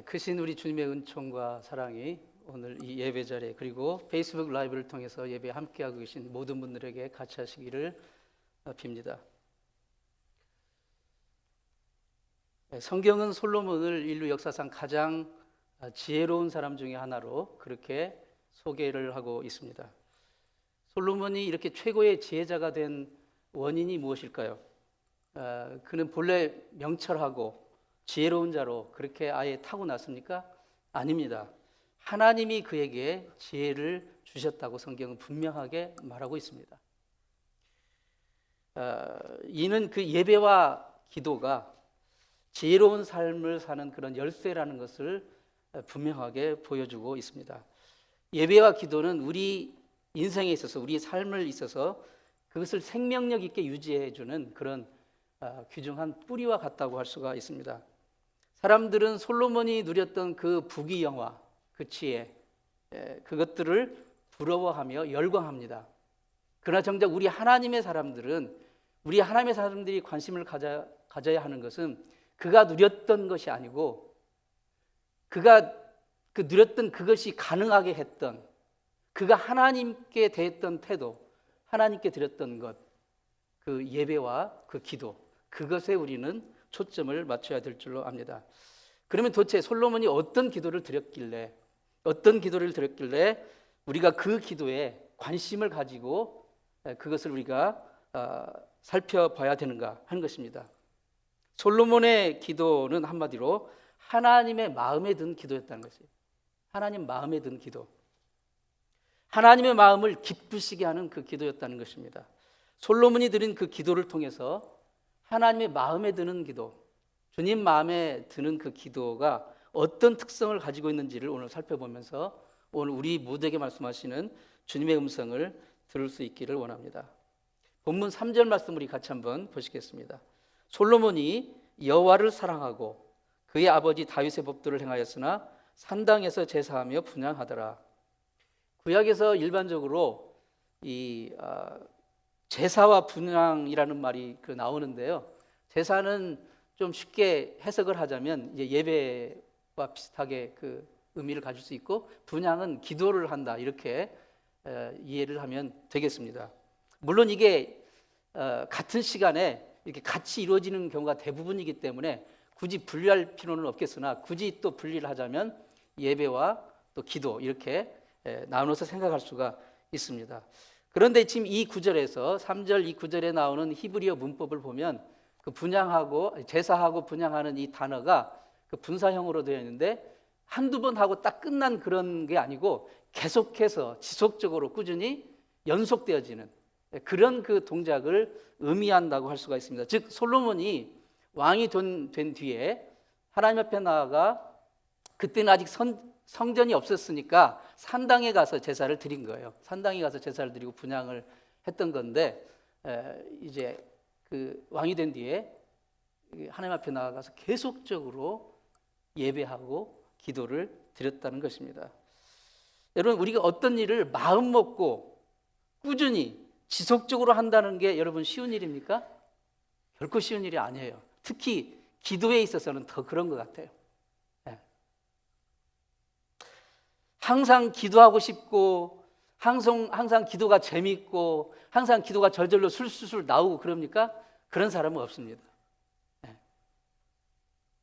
크신 우리 주님의 은총과 사랑이 오늘 이 예배 자리에 그리고 페이스북 라이브를 통해서 예배 함께하고 계신 모든 분들에게 같이 하시기를 빕니다. 성경은 솔로몬을 인류 역사상 가장 지혜로운 사람 중에 하나로 그렇게 소개를 하고 있습니다. 솔로몬이 이렇게 최고의 지혜자가 된 원인이 무엇일까요? 그는 본래 명철하고 지혜로운 자로 그렇게 아예 타고났습니까? 아닙니다. 하나님이 그에게 지혜를 주셨다고 성경은 분명하게 말하고 있습니다. 이는 그 예배와 기도가 지혜로운 삶을 사는 그런 열쇠라는 것을 분명하게 보여주고 있습니다. 예배와 기도는 우리 인생에 있어서 우리 삶을 있어서 그것을 생명력 있게 유지해주는 그런 귀중한 뿌리와 같다고 할 수가 있습니다. 사람들은 솔로몬이 누렸던 그 부귀영화, 그 지혜, 그것들을 부러워하며 열광합니다. 그러나 정작 우리 하나님의 사람들이 관심을 가져야 하는 것은 그가 누렸던 것이 아니고 그가 누렸던 그것이 가능하게 했던 그가 하나님께 대했던 태도, 하나님께 드렸던 것, 그 예배와 그 기도, 그것에 우리는 초점을 맞춰야 될 줄로 압니다. 그러면 도대체 솔로몬이 어떤 기도를 드렸길래 우리가 그 기도에 관심을 가지고 그것을 우리가 살펴봐야 되는가 하는 것입니다. 솔로몬의 기도는 한마디로 하나님의 마음에 든 기도였다는 것이에요. 하나님 마음에 든 기도, 하나님의 마음을 기쁘시게 하는 그 기도였다는 것입니다. 솔로몬이 드린 그 기도를 통해서 하나님의 마음에 드는 기도, 주님 마음에 드는 그 기도가 어떤 특성을 가지고 있는지를 오늘 살펴보면서 오늘 우리 모두에게 말씀하시는 주님의 음성을 들을 수 있기를 원합니다. 본문 3절 말씀 우리 같이 한번 보시겠습니다. 솔로몬이 여호와를 사랑하고 그의 아버지 다윗의 법도를 행하였으나 산당에서 제사하며 분향하더라. 구약에서 일반적으로 이 제사와 분향이라는 말이 나오는데요. 제사는 좀 쉽게 해석을 하자면 이제 예배와 비슷하게 그 의미를 가질 수 있고, 분향은 기도를 한다 이렇게 이해를 하면 되겠습니다. 물론 이게 같은 시간에 이렇게 같이 이루어지는 경우가 대부분이기 때문에 굳이 분리할 필요는 없겠으나 굳이 또 분리를 하자면 예배와 또 기도 이렇게 나눠서 생각할 수가 있습니다. 그런데 지금 이 구절에서 3절 이 구절에 나오는 히브리어 문법을 보면 그 분향하고 제사하고 분향하는 이 단어가 그 분사형으로 되어 있는데 한두 번 하고 딱 끝난 그런 게 아니고 계속해서 지속적으로 꾸준히 연속되어지는 그런 그 동작을 의미한다고 할 수가 있습니다. 즉 솔로몬이 왕이 된 뒤에 하나님 앞에 나아가 그때는 아직 성전이 없었으니까 산당에 가서 제사를 드린 거예요. 산당에 가서 제사를 드리고 분향을 했던 건데 이제 그 왕이 된 뒤에 하나님 앞에 나아가서 계속적으로 예배하고 기도를 드렸다는 것입니다. 여러분, 우리가 어떤 일을 마음 먹고 꾸준히 지속적으로 한다는 게 여러분 쉬운 일입니까? 결코 쉬운 일이 아니에요. 특히 기도에 있어서는 더 그런 것 같아요. 항상 기도하고 싶고 항상 기도가 재밌고 항상 기도가 절절로 술술 나오고 그럽니까? 그런 사람은 없습니다.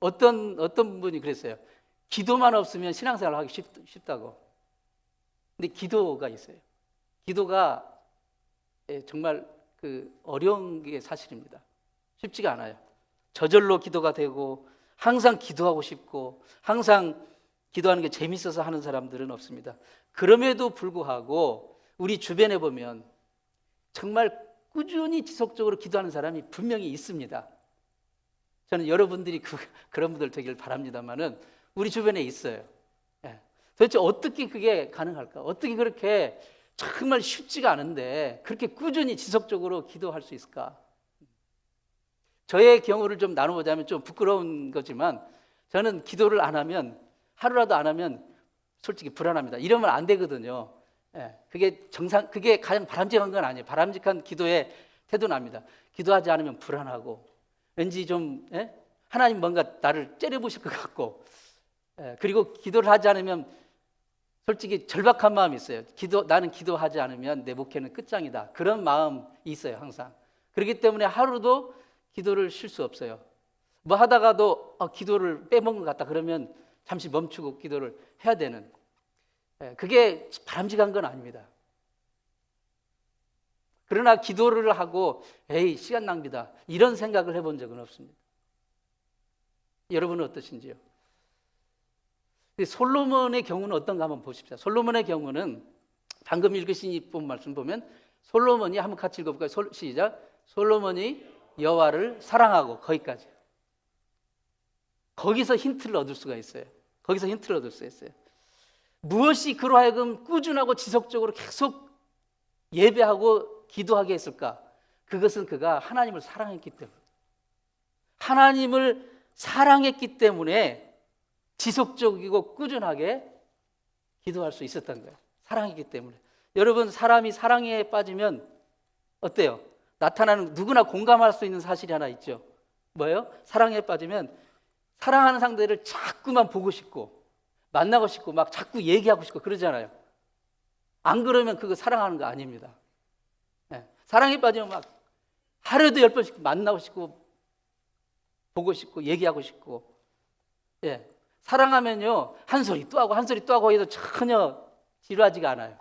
어떤 분이 그랬어요. 기도만 없으면 신앙생활 하기 쉽다고. 근데 기도가 있어요. 기도가 정말 그 어려운 게 사실입니다. 쉽지가 않아요. 저절로 기도가 되고 항상 기도하고 싶고 항상 기도하는 게 재밌어서 하는 사람들은 없습니다. 그럼에도 불구하고 우리 주변에 보면 정말 꾸준히 지속적으로 기도하는 사람이 분명히 있습니다. 저는 여러분들이 그런 분들 되길 바랍니다만은 우리 주변에 있어요. 도대체 어떻게 그게 가능할까? 어떻게 그렇게 정말 쉽지가 않은데 그렇게 꾸준히 지속적으로 기도할 수 있을까? 저의 경우를 좀 나눠보자면 좀 부끄러운 거지만 저는 기도를 안 하면 하루라도 안 하면 솔직히 불안합니다. 이러면 안 되거든요. 그게 가장 바람직한 건 아니에요. 바람직한 기도의 태도는 기도하지 않으면 불안하고 왠지 좀 하나님 뭔가 나를 째려보실 것 같고 그리고 기도를 하지 않으면 솔직히 절박한 마음이 있어요. 나는 기도하지 않으면 내 목회는 끝장이다. 그런 마음이 있어요, 항상. 그렇기 때문에 하루도 기도를 쉴 수 없어요. 뭐 하다가도 기도를 빼먹은 것 같다 그러면 잠시 멈추고 기도를 해야 되는, 그게 바람직한 건 아닙니다. 그러나 기도를 하고 에이 시간 낭비다 이런 생각을 해본 적은 없습니다. 여러분은 어떠신지요? 솔로몬의 경우는 어떤가 한번 보십시오. 솔로몬의 경우는 방금 읽으신 이 말씀 보면 솔로몬이 한번 같이 읽어볼까요? 시작. 솔로몬이 여호와를 사랑하고, 거기까지. 거기서 힌트를 얻을 수가 있어요. 거기서 힌트를 얻을 수 있어요. 무엇이 그로 하여금 꾸준하고 지속적으로 계속 예배하고 기도하게 했을까? 그것은 그가 하나님을 사랑했기 때문에, 하나님을 사랑했기 때문에 지속적이고 꾸준하게 기도할 수 있었던 거예요. 사랑했기 때문에. 여러분, 사람이 사랑에 빠지면 어때요? 나타나는, 누구나 공감할 수 있는 사실이 하나 있죠. 뭐예요? 사랑에 빠지면 사랑하는 상대를 자꾸만 보고 싶고 만나고 싶고 막 자꾸 얘기하고 싶고 그러잖아요. 안 그러면 그거 사랑하는 거 아닙니다. 사랑에 빠지면 막 하루에도 10번씩 만나고 싶고 보고 싶고 얘기하고 싶고. 사랑하면요, 한 소리 또 하고 한 소리 또 하고 해도 전혀 지루하지가 않아요.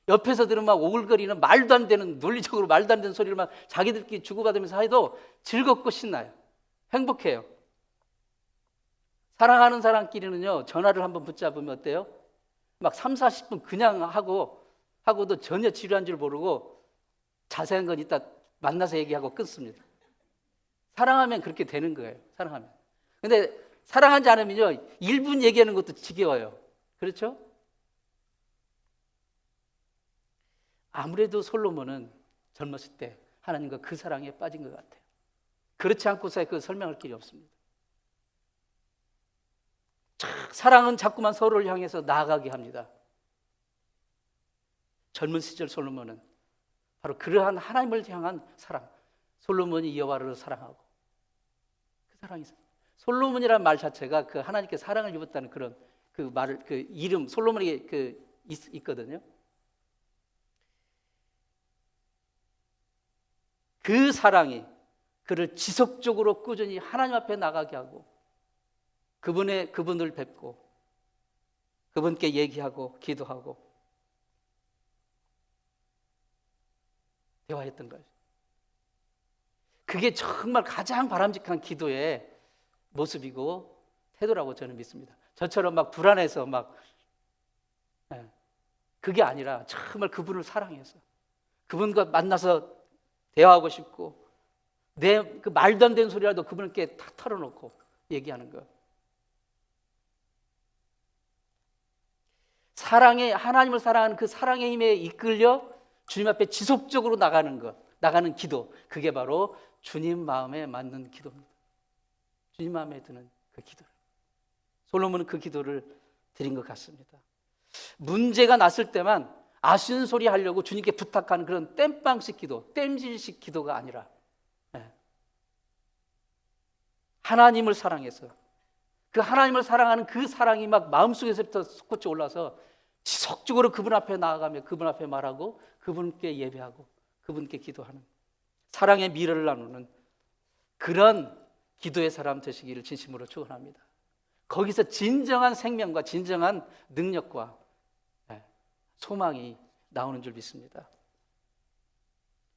옆에서 들으면 막 오글거리는 말도 안 되는, 논리적으로 말도 안 되는 소리를 막 자기들끼리 주고받으면서 해도 즐겁고 신나요. 행복해요. 사랑하는 사람끼리는요, 전화를 한번 붙잡으면 어때요? 막 3, 40분 그냥 하고도 전혀 지루한 줄 모르고 자세한 건 이따 만나서 얘기하고 끊습니다. 사랑하면 그렇게 되는 거예요. 사랑하면. 근데 사랑하지 않으면요, 1분 얘기하는 것도 지겨워요. 그렇죠? 아무래도 솔로몬은 젊었을 때 하나님과 그 사랑에 빠진 것 같아요. 그렇지 않고서 그 설명할 길이 없습니다. 사랑은 자꾸만 서로를 향해서 나아가게 합니다. 젊은 시절 솔로몬은 바로 그러한 하나님을 향한 사랑, 솔로몬이 여호와를 사랑하고 그 사랑이 있어요. 솔로몬이라는 말 자체가 그 하나님께 사랑을 입었다는 그런 그 말을, 그 이름, 솔로몬이 있거든요. 그 사랑이 그를 지속적으로 꾸준히 하나님 앞에 나가게 하고 그분을 뵙고 그분께 얘기하고 기도하고 대화했던 거예요. 그게 정말 가장 바람직한 기도의 모습이고 태도라고 저는 믿습니다. 저처럼 막 불안해서 그게 아니라 정말 그분을 사랑해서 그분과 만나서 대화하고 싶고 내 그 말도 안 되는 소리라도 그분께 다 털어놓고 얘기하는 것. 하나님을 사랑하는 그 사랑의 힘에 이끌려 주님 앞에 지속적으로 나가는 기도, 그게 바로 주님 마음에 맞는 기도입니다. 주님 마음에 드는 그 기도. 솔로몬은 그 기도를 드린 것 같습니다. 문제가 났을 때만 아쉬운 소리 하려고 주님께 부탁하는 그런 땜빵식 기도, 땜질식 기도가 아니라 하나님을 사랑해서 그 하나님을 사랑하는 그 사랑이 막 마음속에서부터 솟구쳐 올라서 지속적으로 그분 앞에 나아가며 그분 앞에 말하고 그분께 예배하고 그분께 기도하는 사랑의 미래를 나누는 그런 기도의 사람 되시기를 진심으로 축원합니다. 거기서 진정한 생명과 진정한 능력과 소망이 나오는 줄 믿습니다.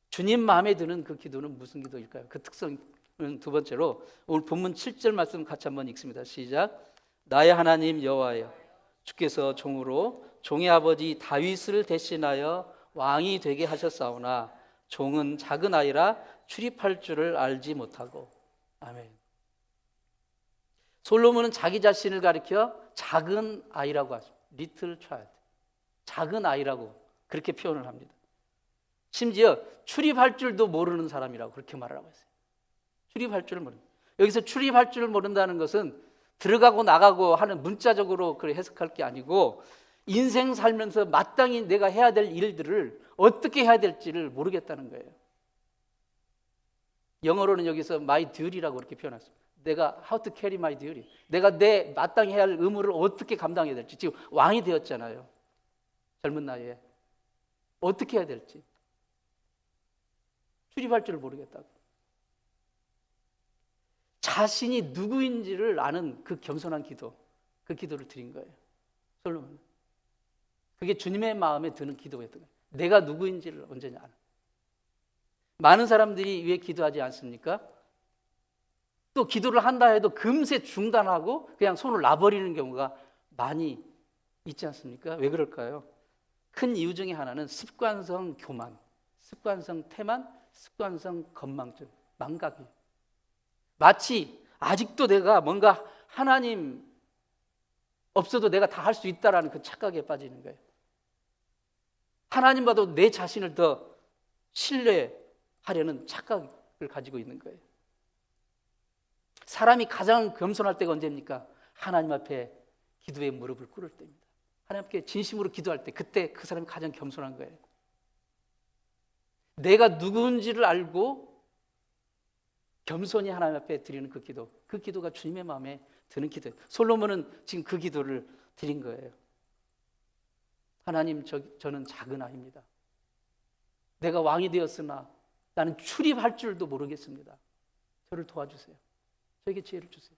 주님 마음에 드는 그 기도는 무슨 기도일까요? 그 특성은 두 번째로 오늘 본문 7절 말씀 같이 한번 읽습니다. 시작. 나의 하나님 여호와여, 주께서 종으로 종의 아버지 다윗을 대신하여 왕이 되게 하셨사오나 종은 작은 아이라 출입할 줄을 알지 못하고. 아멘. 솔로몬은 자기 자신을 가리켜 작은 아이라고 하죠. Little child. 작은 아이라고 그렇게 표현을 합니다. 심지어 출입할 줄도 모르는 사람이라고 그렇게 말하고 있어요. 출입할 줄을 모른다. 여기서 출입할 줄을 모른다는 것은 들어가고 나가고 하는 문자적으로 그렇게 해석할 게 아니고 인생 살면서 마땅히 내가 해야 될 일들을 어떻게 해야 될지를 모르겠다는 거예요. 영어로는 여기서 my duty라고 그렇게 표현했습니다. 내가 how to carry my duty. 내가 내 마땅히 해야 할 의무를 어떻게 감당해야 될지. 지금 왕이 되었잖아요. 젊은 나이에. 어떻게 해야 될지. 출입할 줄을 모르겠다고. 자신이 누구인지를 아는 그 겸손한 기도, 그 기도를 드린 거예요. 솔로몬은. 그게 주님의 마음에 드는 기도였던 거예요. 내가 누구인지를 언제나 아는. 많은 사람들이 왜 기도하지 않습니까? 또 기도를 한다 해도 금세 중단하고 그냥 손을 놔버리는 경우가 많이 있지 않습니까? 왜 그럴까요? 큰 이유 중에 하나는 습관성 교만, 습관성 태만, 습관성 건망증, 망각이. 마치 아직도 내가 뭔가 하나님 없어도 내가 다 할 수 있다라는 그 착각에 빠지는 거예요. 하나님과도 내 자신을 더 신뢰하려는 착각을 가지고 있는 거예요. 사람이 가장 겸손할 때가 언제입니까? 하나님 앞에 기도의 무릎을 꿇을 때입니다. 하나님께 진심으로 기도할 때, 그때 그 사람이 가장 겸손한 거예요. 내가 누구인지를 알고 겸손히 하나님 앞에 드리는 그 기도, 그 기도가 주님의 마음에 드는 기도예요. 솔로몬은 지금 그 기도를 드린 거예요. 하나님, 저는 작은 아이입니다. 내가 왕이 되었으나 나는 출입할 줄도 모르겠습니다. 저를 도와주세요. 저에게 지혜를 주세요.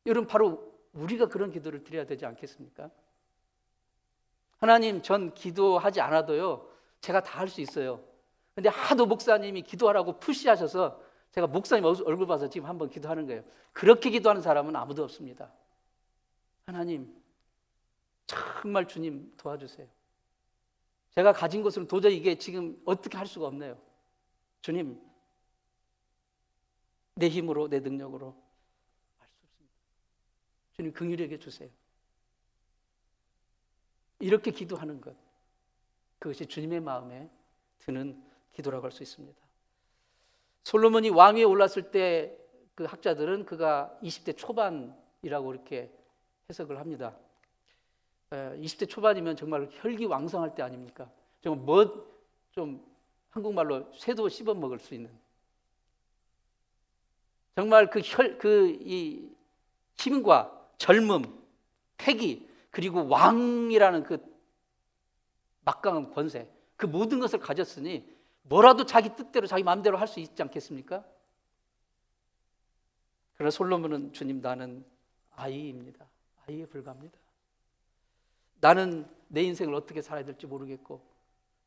여러분, 바로 우리가 그런 기도를 드려야 되지 않겠습니까? 하나님, 전 기도하지 않아도요, 제가 다 할 수 있어요. 근데 하도 목사님이 기도하라고 푸시하셔서 제가 목사님 얼굴 봐서 지금 한번 기도하는 거예요. 그렇게 기도하는 사람은 아무도 없습니다. 하나님, 정말 주님 도와주세요. 제가 가진 것으로 도저히 이게 지금 어떻게 할 수가 없네요. 주님, 내 힘으로, 내 능력으로 할 수 없습니다. 주님, 긍휼히 여겨 주세요. 이렇게 기도하는 것, 그것이 주님의 마음에 드는 기도라고 할 수 있습니다. 솔로몬이 왕위에 올랐을 때 그 학자들은 그가 20대 초반이라고 이렇게 해석을 합니다. 20대 초반이면 정말 혈기왕성할 때 아닙니까? 좀 한국말로 쇠도 씹어 먹을 수 있는, 정말 이 힘과 젊음, 패기, 그리고 왕이라는 그 막강한 권세, 그 모든 것을 가졌으니 뭐라도 자기 뜻대로 자기 마음대로 할 수 있지 않겠습니까? 그러나 솔로몬은, 주님, 나는 아이입니다. 아이에 불과합니다. 나는 내 인생을 어떻게 살아야 될지 모르겠고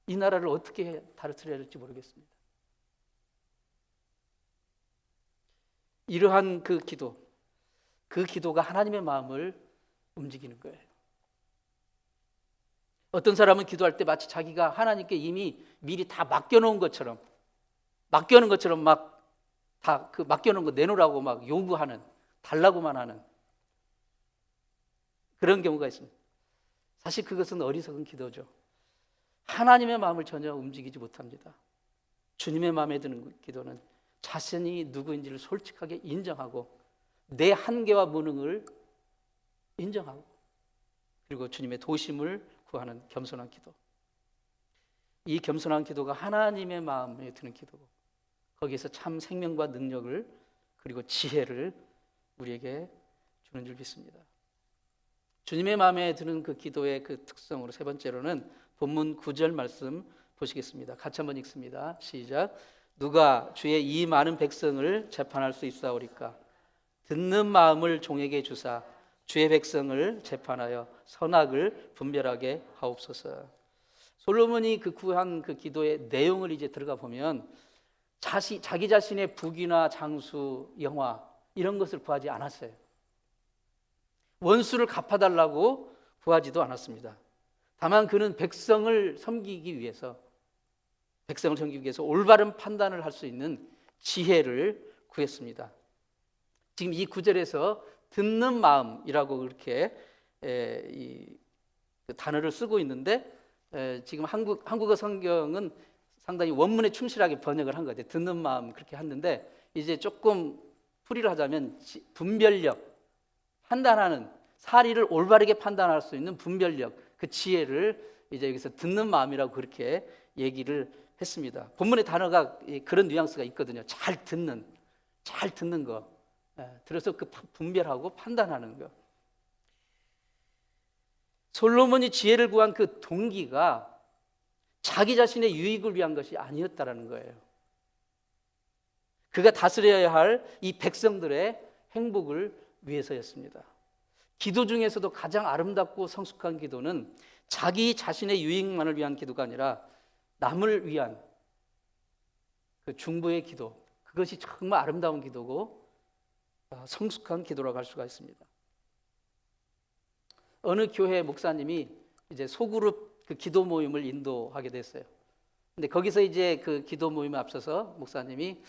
이 나라를 어떻게 다스려야 될지 모르겠습니다. 이러한 그 기도가 하나님의 마음을 움직이는 거예요. 어떤 사람은 기도할 때 마치 자기가 하나님께 이미 미리 다 맡겨놓은 것처럼 막 다 그 맡겨놓은 거 내놓으라고 막 요구하는, 달라고만 하는 그런 경우가 있습니다. 사실 그것은 어리석은 기도죠. 하나님의 마음을 전혀 움직이지 못합니다. 주님의 마음에 드는 기도는 자신이 누구인지를 솔직하게 인정하고 내 한계와 무능을 인정하고 그리고 주님의 도심을 구하는 겸손한 기도. 이 겸손한 기도가 하나님의 마음에 드는 기도고 거기에서 참 생명과 능력을 그리고 지혜를 우리에게 주는 줄 믿습니다. 주님의 마음에 드는 그 기도의 그 특성으로 세 번째로는 본문 9절 말씀 보시겠습니다. 같이 한번 읽습니다. 시작. 누가 주의 이 많은 백성을 재판할 수 있사오리까? 듣는 마음을 종에게 주사 주의 백성을 재판하여 선악을 분별하게 하옵소서. 솔로몬이 그 구한 그 기도의 내용을 이제 들어가 보면 자기 자신의 부귀나 장수, 영화 이런 것을 구하지 않았어요. 원수를 갚아달라고 구하지도 않았습니다. 다만 그는 백성을 섬기기 위해서 올바른 판단을 할 수 있는 지혜를 구했습니다. 지금 이 구절에서 듣는 마음이라고 그렇게 그 단어를 쓰고 있는데 지금 한국어 성경은 상당히 원문에 충실하게 번역을 한 것 같아요. 듣는 마음 그렇게 했는데 이제 조금 풀이를 하자면 분별력, 판단하는, 사리를 올바르게 판단할 수 있는 분별력, 그 지혜를 이제 여기서 듣는 마음이라고 그렇게 얘기를 했습니다. 본문의 단어가 그런 뉘앙스가 있거든요. 잘 듣는 거. 들어서 그 분별하고 판단하는 거. 솔로몬이 지혜를 구한 그 동기가 자기 자신의 유익을 위한 것이 아니었다라는 거예요. 그가 다스려야 할 이 백성들의 행복을 위해서였습니다. 기도 중에서도 가장 아름답고 성숙한 기도는 자기 자신의 유익만을 위한 기도가 아니라 남을 위한 그 중보의 기도, 그것이 정말 아름다운 기도고 성숙한 기도라고 할 수가 있습니다. 어느 교회 목사님이 이제 소그룹 그 기도 모임을 인도하게 됐어요. 근데 거기서 이제 그 기도 모임에 앞서서 목사님이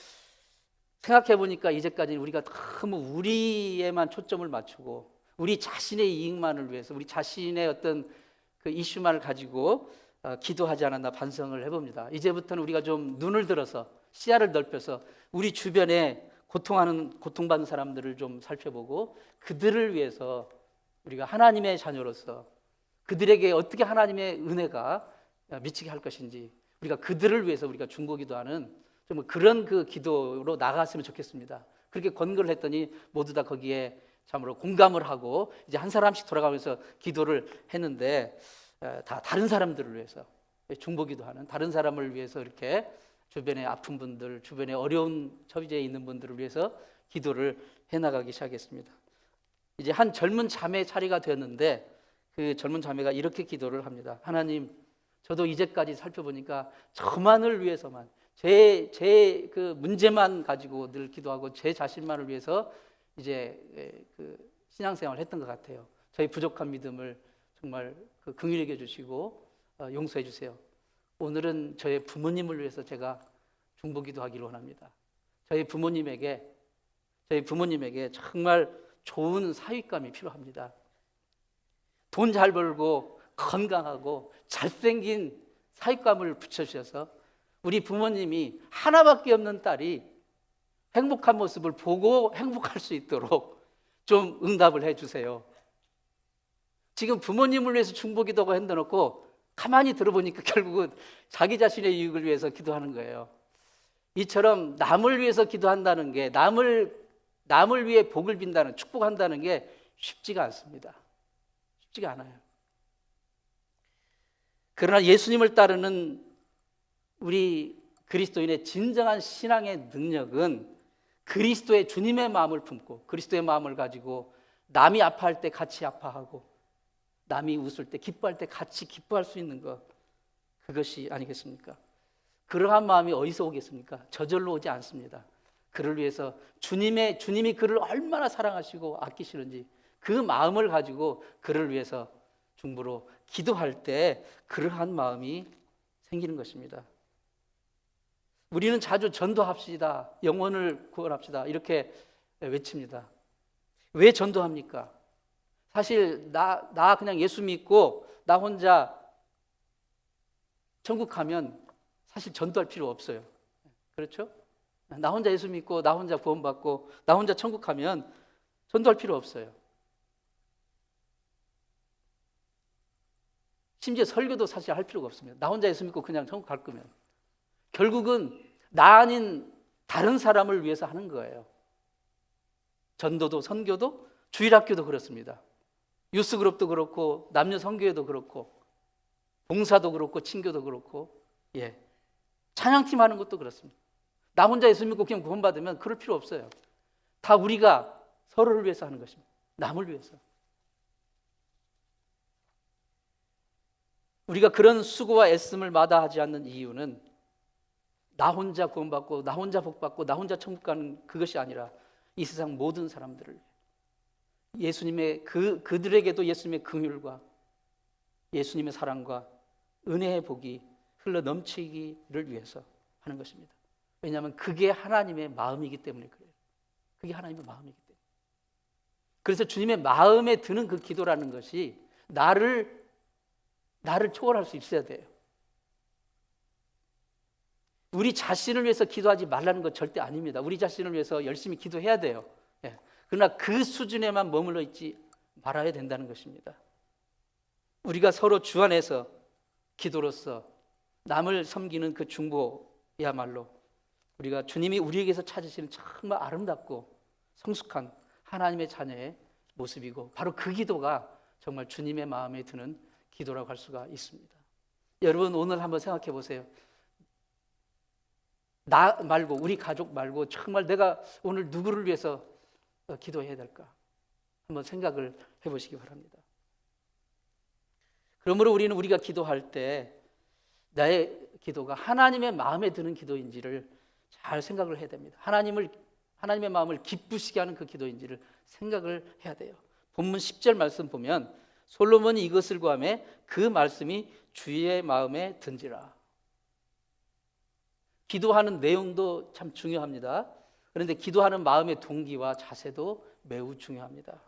생각해 보니까 이제까지 우리가 너무 우리에만 초점을 맞추고 우리 자신의 이익만을 위해서 우리 자신의 어떤 그 이슈만을 가지고 기도하지 않았나 반성을 해봅니다. 이제부터는 우리가 좀 눈을 들어서 시야를 넓혀서 우리 주변에 고통받는 사람들을 좀 살펴보고 그들을 위해서 우리가 하나님의 자녀로서 그들에게 어떻게 하나님의 은혜가 미치게 할 것인지 우리가 그들을 위해서 우리가 중보기도하는 좀 그런 그 기도로 나갔으면 좋겠습니다. 그렇게 권고를 했더니 모두 다 거기에 참으로 공감을 하고 이제 한 사람씩 돌아가면서 기도를 했는데 다 다른 사람들을 위해서 중보기도하는 다른 사람을 위해서 이렇게 주변에 아픈 분들, 주변에 어려운 처지에 있는 분들을 위해서 기도를 해나가기 시작했습니다. 이제 한 젊은 자매 차례가 되었는데 그 젊은 자매가 이렇게 기도를 합니다. 하나님, 저도 이제까지 살펴보니까 저만을 위해서만 제 그 문제만 가지고 늘 기도하고 제 자신만을 위해서 이제 그 신앙생활을 했던 것 같아요. 저희 부족한 믿음을 정말 그 긍휼히 여겨 주시고 용서해 주세요. 오늘은 저의 부모님을 위해서 제가 중보기도하기를 원합니다. 저희 부모님에게 정말 좋은 사윗감이 필요합니다. 돈 잘 벌고 건강하고 잘생긴 사윗감을 붙여주셔서 우리 부모님이 하나밖에 없는 딸이 행복한 모습을 보고 행복할 수 있도록 좀 응답을 해주세요. 지금 부모님을 위해서 중보기도가 흔들어놓고 가만히 들어보니까 결국은 자기 자신의 이익을 위해서 기도하는 거예요. 이처럼 남을 위해서 기도한다는 게 남을 위해 복을 빈다는 축복한다는 게 쉽지가 않습니다. 쉽지가 않아요. 그러나 예수님을 따르는 우리 그리스도인의 진정한 신앙의 능력은 그리스도의 주님의 마음을 품고 그리스도의 마음을 가지고 남이 아파할 때 같이 아파하고 남이 웃을 때 기뻐할 때 같이 기뻐할 수 있는 것, 그것이 아니겠습니까? 그러한 마음이 어디서 오겠습니까? 저절로 오지 않습니다. 그를 위해서 주님이 그를 얼마나 사랑하시고 아끼시는지 그 마음을 가지고 그를 위해서 중보로 기도할 때 그러한 마음이 생기는 것입니다. 우리는 자주 전도합시다, 영혼을 구원합시다 이렇게 외칩니다. 왜 전도합니까? 사실 나 그냥 예수 믿고 나 혼자 천국 가면 사실 전도할 필요 없어요. 그렇죠? 나 혼자 예수 믿고 나 혼자 구원받고 나 혼자 천국 가면 전도할 필요 없어요. 심지어 설교도 사실 할 필요가 없습니다. 나 혼자 예수 믿고 그냥 천국 갈 거면 결국은 나 아닌 다른 사람을 위해서 하는 거예요. 전도도 선교도 주일학교도 그렇습니다. 유스그룹도 그렇고 남녀 선교회도 그렇고 봉사도 그렇고 친교도 그렇고 찬양팀 하는 것도 그렇습니다. 나 혼자 예수 믿고 그냥 구원받으면 그럴 필요 없어요. 다 우리가 서로를 위해서 하는 것입니다. 남을 위해서. 우리가 그런 수고와 애씀을 마다하지 않는 이유는 나 혼자 구원받고 나 혼자 복받고 나 혼자 천국 가는 그것이 아니라 이 세상 모든 사람들을 예수님의 그들에게도 예수님의 긍휼과 예수님의 사랑과 은혜의 복이 흘러 넘치기를 위해서 하는 것입니다. 왜냐하면 그게 하나님의 마음이기 때문에 그래요. 그게 하나님의 마음이기 때문에. 그래서 주님의 마음에 드는 그 기도라는 것이 나를 초월할 수 있어야 돼요. 우리 자신을 위해서 기도하지 말라는 건 절대 아닙니다. 우리 자신을 위해서 열심히 기도해야 돼요. 그러나 그 수준에만 머물러 있지 말아야 된다는 것입니다. 우리가 서로 주 안에서 기도로서 남을 섬기는 그 중보야말로 우리가 주님이 우리에게서 찾으시는 정말 아름답고 성숙한 하나님의 자녀의 모습이고, 바로 그 기도가 정말 주님의 마음에 드는 기도라고 할 수가 있습니다. 여러분, 오늘 한번 생각해 보세요. 나 말고, 우리 가족 말고 정말 내가 오늘 누구를 위해서 기도해야 될까? 한번 생각을 해보시기 바랍니다. 그러므로 우리는 우리가 기도할 때 나의 기도가 하나님의 마음에 드는 기도인지를 잘 생각을 해야 됩니다. 하나님의 마음을 기쁘시게 하는 그 기도인지를 생각을 해야 돼요. 본문 10절 말씀 보면 솔로몬이 이것을 구하매 그 말씀이 주의 마음에 든지라. 기도하는 내용도 참 중요합니다. 그런데 기도하는 마음의 동기와 자세도 매우 중요합니다.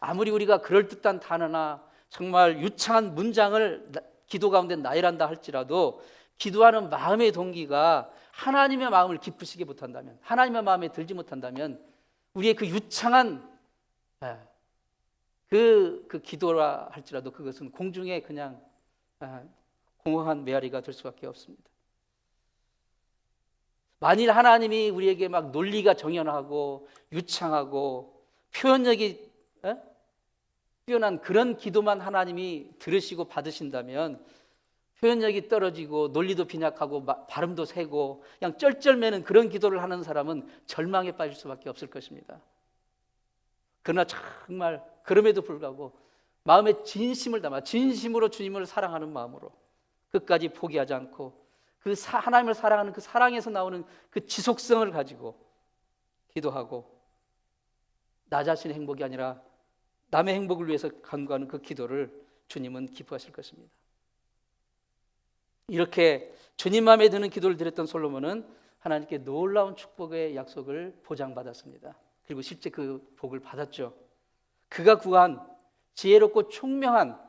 아무리 우리가 그럴듯한 단어나 정말 유창한 문장을 기도 가운데 나열한다 할지라도 기도하는 마음의 동기가 하나님의 마음을 기쁘시게 못한다면, 하나님의 마음에 들지 못한다면 우리의 그 유창한 그 기도라 할지라도 그것은 공중에 그냥 공허한 메아리가 될 수밖에 없습니다. 만일 하나님이 우리에게 막 논리가 정연하고 유창하고 표현력이 뛰어난 그런 기도만 하나님이 들으시고 받으신다면 표현력이 떨어지고 논리도 빈약하고 발음도 세고 그냥 쩔쩔매는 그런 기도를 하는 사람은 절망에 빠질 수밖에 없을 것입니다. 그러나 정말 그럼에도 불구하고 마음에 진심을 담아 진심으로 주님을 사랑하는 마음으로 끝까지 포기하지 않고 그 하나님을 사랑하는 그 사랑에서 나오는 그 지속성을 가지고 기도하고 나 자신의 행복이 아니라 남의 행복을 위해서 간구하는 그 기도를 주님은 기뻐하실 것입니다. 이렇게 주님 마음에 드는 기도를 드렸던 솔로몬은 하나님께 놀라운 축복의 약속을 보장받았습니다. 그리고 실제 그 복을 받았죠. 그가 구한 지혜롭고 총명한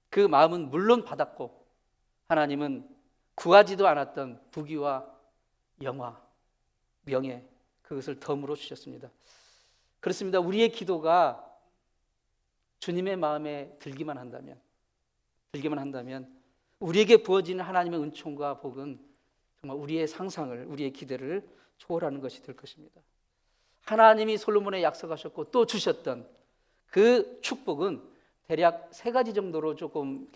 그 마음은 물론 받았고, 하나님은 구하지도 않았던 부귀와 영화, 명예, 그것을 덤으로 주셨습니다. 그렇습니다. 우리의 기도가 주님의 마음에 들기만 한다면 우리에게 부어지는 하나님의 은총과 복은 정말 우리의 상상을, 우리의 기대를 초월하는 것이 될 것입니다. 하나님이 솔로몬에 약속하셨고 또 주셨던 그 축복은 대략 세 가지 정도로 조금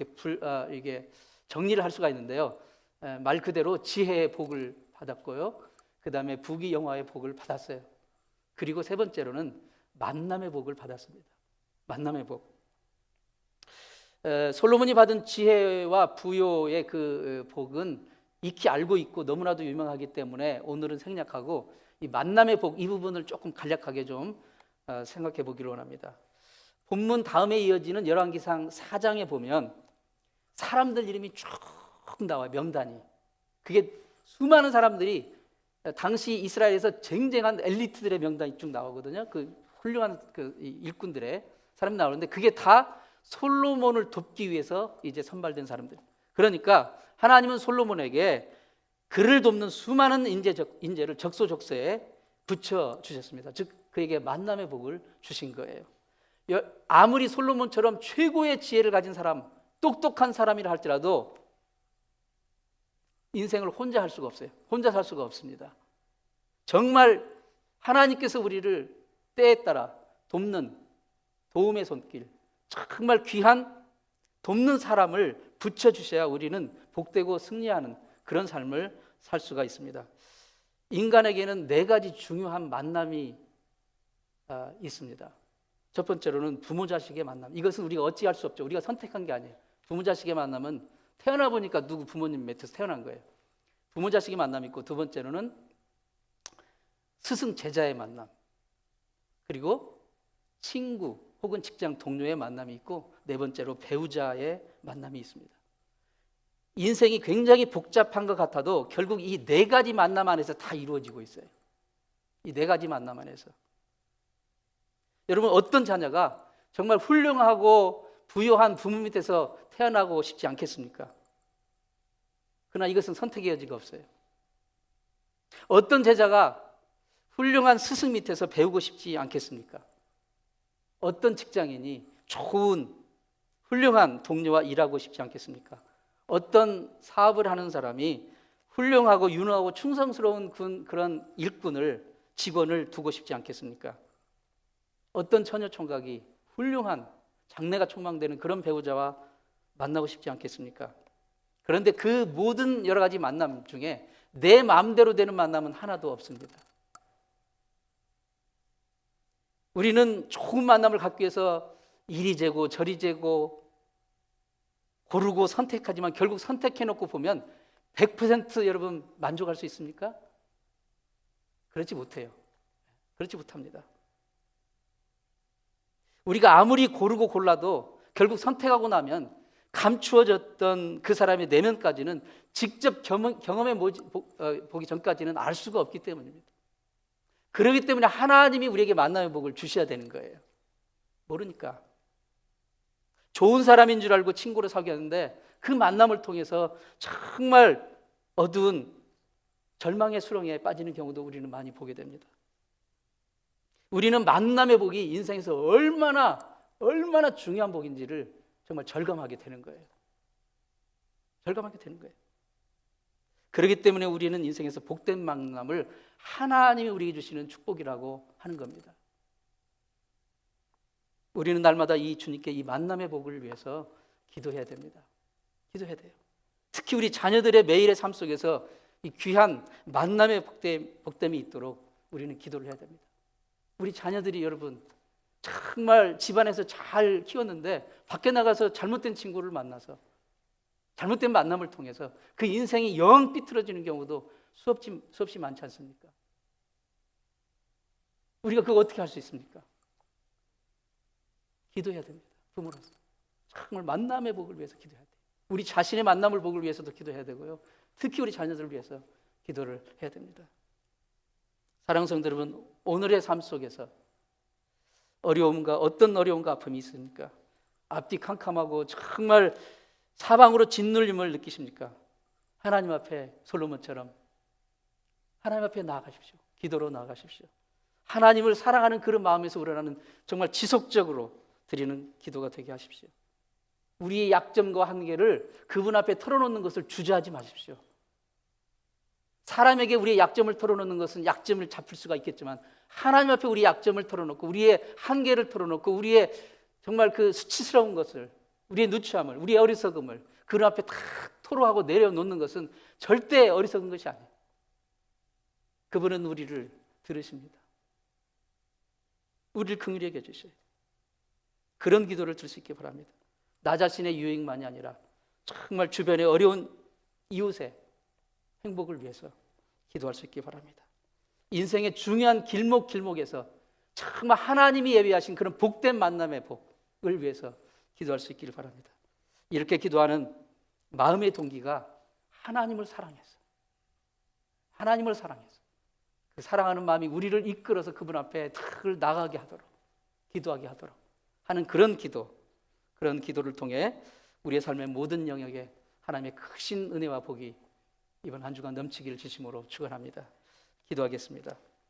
이게 정리를 할 수가 있는데요. 말 그대로 지혜의 복을 받았고요. 그 다음에 부귀 영화의 복을 받았어요. 그리고 세 번째로는 만남의 복을 받았습니다. 만남의 복. 솔로몬이 받은 지혜와 부요의 그 복은 익히 알고 있고 너무나도 유명하기 때문에 오늘은 생략하고 이 만남의 복, 이 부분을 조금 간략하게 좀 생각해 보기를 원합니다. 본문 다음에 이어지는 열왕기상 4장에 보면 사람들 이름이 쭉 나와요. 명단이. 그게 수많은 사람들이 당시 이스라엘에서 쟁쟁한 엘리트들의 명단이 쭉 나오거든요. 그 훌륭한 그 일꾼들의 사람이 나오는데 그게 다 솔로몬을 돕기 위해서 이제 선발된 사람들. 그러니까 하나님은 솔로몬에게 그를 돕는 수많은 인재를 적소적소에 붙여 주셨습니다. 즉 그에게 만남의 복을 주신 거예요. 아무리 솔로몬처럼 최고의 지혜를 가진 사람, 똑똑한 사람이라 할지라도 인생을 혼자 할 수가 없어요. 혼자 살 수가 없습니다. 정말 하나님께서 우리를 때에 따라 돕는 도움의 손길, 정말 귀한 돕는 사람을 붙여주셔야 우리는 복되고 승리하는 그런 삶을 살 수가 있습니다. 인간에게는 네 가지 중요한 만남이 있습니다. 첫 번째로는 부모 자식의 만남. 이것은 우리가 어찌할 수 없죠. 우리가 선택한 게 아니에요. 부모 자식의 만남은 태어나 보니까 누구 부모님 밑에서 태어난 거예요. 부모 자식의 만남이 있고, 두 번째로는 스승 제자의 만남, 그리고 친구 혹은 직장 동료의 만남이 있고, 네 번째로 배우자의 만남이 있습니다. 인생이 굉장히 복잡한 것 같아도 결국 이 네 가지 만남 안에서 다 이루어지고 있어요. 이 네 가지 만남 안에서. 여러분, 어떤 자녀가 정말 훌륭하고 부유한 부모 밑에서 태어나고 싶지 않겠습니까? 그러나 이것은 선택의 여지가 없어요. 어떤 제자가 훌륭한 스승 밑에서 배우고 싶지 않겠습니까? 어떤 직장인이 좋은 훌륭한 동료와 일하고 싶지 않겠습니까? 어떤 사업을 하는 사람이 훌륭하고 유능하고 충성스러운 그런 일꾼을, 직원을 두고 싶지 않겠습니까? 어떤 처녀 총각이 훌륭한 장래가 촉망되는 그런 배우자와 만나고 싶지 않겠습니까? 그런데 그 모든 여러 가지 만남 중에 내 마음대로 되는 만남은 하나도 없습니다. 우리는 좋은 만남을 갖기 위해서 이리 재고 저리 재고 고르고 선택하지만 결국 선택해놓고 보면 100% 여러분 만족할 수 있습니까? 그렇지 못해요. 그렇지 못합니다. 우리가 아무리 고르고 골라도 결국 선택하고 나면 감추어졌던 그 사람의 내면까지는 직접 경험해 보기 전까지는 알 수가 없기 때문입니다. 그렇기 때문에 하나님이 우리에게 만남의 복을 주셔야 되는 거예요. 모르니까. 좋은 사람인 줄 알고 친구로 사귀었는데 그 만남을 통해서 정말 어두운 절망의 수렁에 빠지는 경우도 우리는 많이 보게 됩니다. 우리는 만남의 복이 인생에서 얼마나 중요한 복인지를 정말 절감하게 되는 거예요. 절감하게 되는 거예요. 그렇기 때문에 우리는 인생에서 복된 만남을 하나님이 우리에게 주시는 축복이라고 하는 겁니다. 우리는 날마다 이 주님께 이 만남의 복을 위해서 기도해야 됩니다. 기도해야 돼요. 특히 우리 자녀들의 매일의 삶 속에서 이 귀한 만남의 복됨이 있도록 우리는 기도를 해야 됩니다. 우리 자녀들이 여러분 정말 집안에서 잘 키웠는데 밖에 나가서 잘못된 친구를 만나서 잘못된 만남을 통해서 그 인생이 영 삐뚤어지는 경우도 수없이 많지 않습니까? 우리가 그거 어떻게 할 수 있습니까? 기도해야 됩니다. 부모로서 정말 만남의 복을 위해서 기도해야 돼요. 우리 자신의 만남을 복을 위해서도 기도해야 되고요. 특히 우리 자녀들을 위해서 기도를 해야 됩니다. 사랑하는 성도 여러분, 오늘의 삶 속에서 어떤 어려움과 아픔이 있습니까? 앞뒤 캄캄하고 정말 사방으로 짓눌림을 느끼십니까? 하나님 앞에 솔로몬처럼 하나님 앞에 나아가십시오. 기도로 나아가십시오. 하나님을 사랑하는 그런 마음에서 우러나는 정말 지속적으로 드리는 기도가 되게 하십시오. 우리의 약점과 한계를 그분 앞에 털어놓는 것을 주저하지 마십시오. 사람에게 우리의 약점을 털어놓는 것은 약점을 잡힐 수가 있겠지만 하나님 앞에 우리의 약점을 털어놓고 우리의 한계를 털어놓고 우리의 정말 그 수치스러운 것을, 우리의 누추함을, 우리의 어리석음을 그분 앞에 다 토로하고 내려놓는 것은 절대 어리석은 것이 아니에요. 그분은 우리를 들으십니다. 우리를 긍휼히 여겨 주셔요. 그런 기도를 들 수 있기 바랍니다. 나 자신의 유익만이 아니라 정말 주변의 어려운 이웃의 행복을 위해서 기도할 수 있기 바랍니다. 인생의 중요한 길목에서 정말 하나님이 예비하신 그런 복된 만남의 복을 위해서 기도할 수 있기를 바랍니다. 이렇게 기도하는 마음의 동기가 하나님을 사랑해서 그 사랑하는 마음이 우리를 이끌어서 그분 앞에 늘 나가게 하도록, 기도하게 하도록 하는 그런 기도를 통해 우리의 삶의 모든 영역에 하나님의 크신 은혜와 복이 이번 한 주간 넘치기를 지심으로 축원합니다. 기도하겠습니다.